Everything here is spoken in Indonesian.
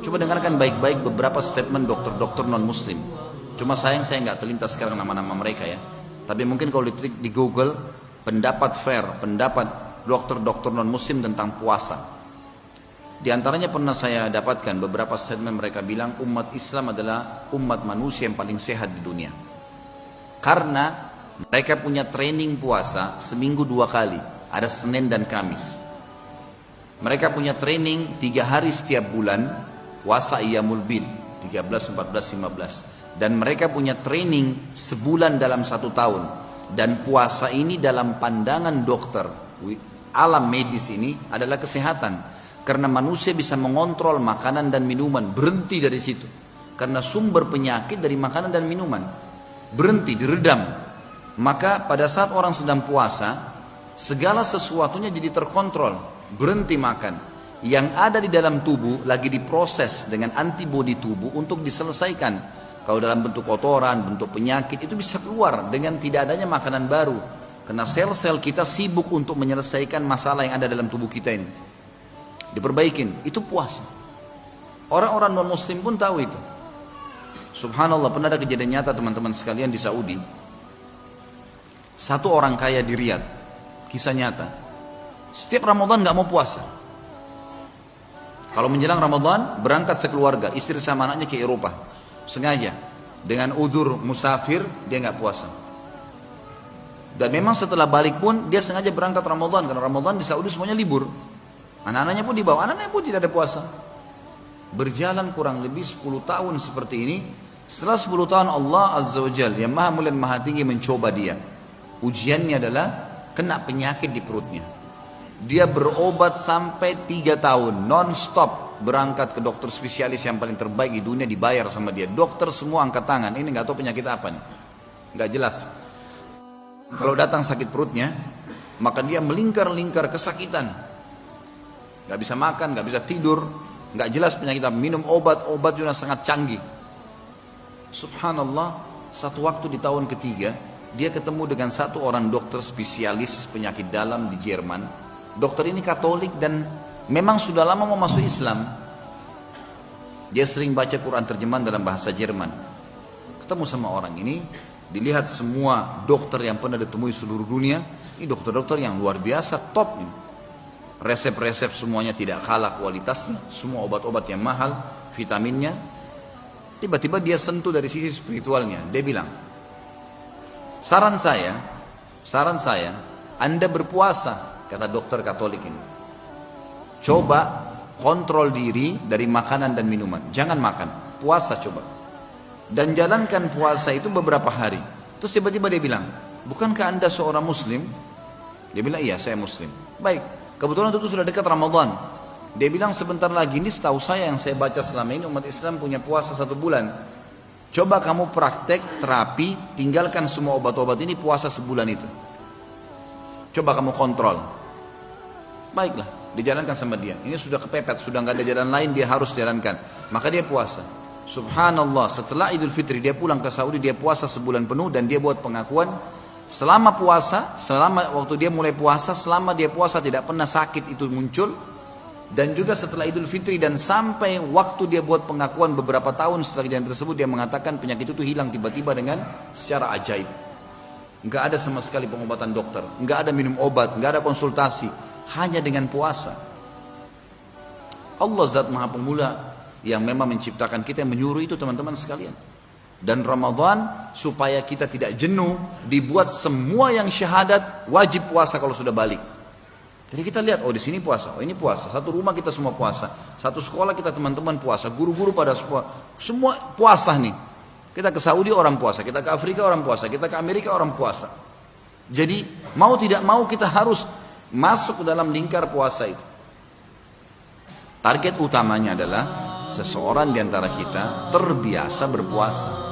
Coba dengarkan baik-baik beberapa statement dokter-dokter non-muslim. Cuma sayang saya nggak terlintas sekarang nama-nama mereka ya. Tapi mungkin kalau diketik di Google, pendapat fair, pendapat dokter-dokter non-muslim tentang puasa. Di antaranya pernah saya dapatkan beberapa statement mereka bilang umat Islam adalah umat manusia yang paling sehat di dunia. Karena mereka punya training puasa seminggu 2 kali, ada Senin dan Kamis. Mereka punya training 3 hari setiap bulan, puasa Iyamul Bid, 13, 14, 15. Dan mereka punya training sebulan dalam 1 tahun. Dan puasa ini dalam pandangan dokter, alam medis ini adalah kesehatan. Karena manusia bisa mengontrol makanan dan minuman, berhenti dari situ. Karena sumber penyakit dari makanan dan minuman. Berhenti, diredam. Maka pada saat orang sedang puasa, segala sesuatunya jadi terkontrol. Berhenti makan. Yang ada di dalam tubuh lagi diproses dengan antibodi tubuh untuk diselesaikan. Kalau dalam bentuk kotoran, bentuk penyakit itu bisa keluar dengan tidak adanya makanan baru. Karena sel-sel kita sibuk untuk menyelesaikan masalah yang ada dalam tubuh kita ini. Diperbaikin, itu puasa. Orang-orang non-muslim pun tahu itu. Subhanallah, pernah ada kejadian nyata teman-teman sekalian di Saudi. Satu orang kaya di Riyadh, kisah nyata. Setiap Ramadan gak mau puasa. Kalau menjelang Ramadan, berangkat sekeluarga, istri sama anaknya ke Eropa. Sengaja, dengan udzur musafir, dia gak puasa. Dan memang setelah balik pun, dia sengaja berangkat Ramadan. Karena Ramadan di Saudi semuanya libur. Anak-anaknya pun dibawa, anaknya pun tidak ada puasa. Berjalan kurang lebih 10 tahun seperti ini. Setelah 10 tahun Allah Azza wa Jalla yang maha mulia dan maha tinggi mencoba dia. Ujiannya adalah kena penyakit di perutnya. Dia berobat sampai 3 tahun non-stop, berangkat ke dokter spesialis yang paling terbaik di dunia, dibayar sama dia. Dokter semua angkat tangan, ini nggak tahu penyakit apa nih, nggak jelas. Kalau datang sakit perutnya, maka dia melingkar-lingkar kesakitan. Gak bisa makan, gak bisa tidur, gak jelas penyakit apa. Minum obat juga sangat canggih. Subhanallah, satu waktu di tahun ketiga, dia ketemu dengan satu orang dokter spesialis penyakit dalam di Jerman. Dokter ini Katolik dan memang sudah lama mau masuk Islam. Dia sering baca Quran terjemahan dalam bahasa Jerman. Ketemu sama orang ini, dilihat semua dokter yang pernah ditemui seluruh dunia. Ini dokter-dokter yang luar biasa, top ini. Resep-resep semuanya tidak kalah kualitasnya, semua obat-obat yang mahal, vitaminnya. Tiba-tiba dia sentuh dari sisi spiritualnya. Dia bilang, saran saya, Anda berpuasa, kata dokter Katolik ini. Coba kontrol diri dari makanan dan minuman, jangan makan, puasa coba. Dan jalankan puasa itu beberapa hari. Terus tiba-tiba dia bilang, bukankah Anda seorang Muslim? Dia bilang, iya saya Muslim. Baik. Kebetulan itu sudah dekat Ramadan. Dia bilang sebentar lagi ini setahu saya yang saya baca selama ini umat Islam punya puasa 1 bulan. Coba kamu praktek terapi, tinggalkan semua obat-obat ini, puasa sebulan itu. Coba kamu kontrol. Baiklah, dijalankan sama dia. Ini sudah kepepet, sudah nggak ada jalan lain, dia harus jalankan. Maka dia puasa. Subhanallah, setelah Idul Fitri dia pulang ke Saudi, dia puasa sebulan penuh dan dia buat pengakuan. Selama puasa, selama waktu dia mulai puasa, selama dia puasa tidak pernah sakit itu muncul. Dan juga setelah Idul Fitri dan sampai waktu dia buat pengakuan beberapa tahun setelah kejadian tersebut, dia mengatakan penyakit itu hilang tiba-tiba dengan secara ajaib. Enggak ada sama sekali pengobatan dokter, enggak ada minum obat, enggak ada konsultasi, hanya dengan puasa. Allah Zat Maha Pemula yang memang menciptakan kita, yang menyuruh itu teman-teman sekalian. Dan Ramadan supaya kita tidak jenuh, dibuat semua yang syahadat wajib puasa kalau sudah balik. Jadi kita lihat, oh di sini puasa, oh ini puasa, satu rumah kita semua puasa, satu sekolah kita teman-teman puasa, guru-guru pada semua puasa nih. Kita ke Saudi orang puasa, kita ke Afrika orang puasa, kita ke Amerika orang puasa. Jadi mau tidak mau kita harus masuk ke dalam lingkar puasa itu. Target utamanya adalah seseorang di antara kita terbiasa berpuasa.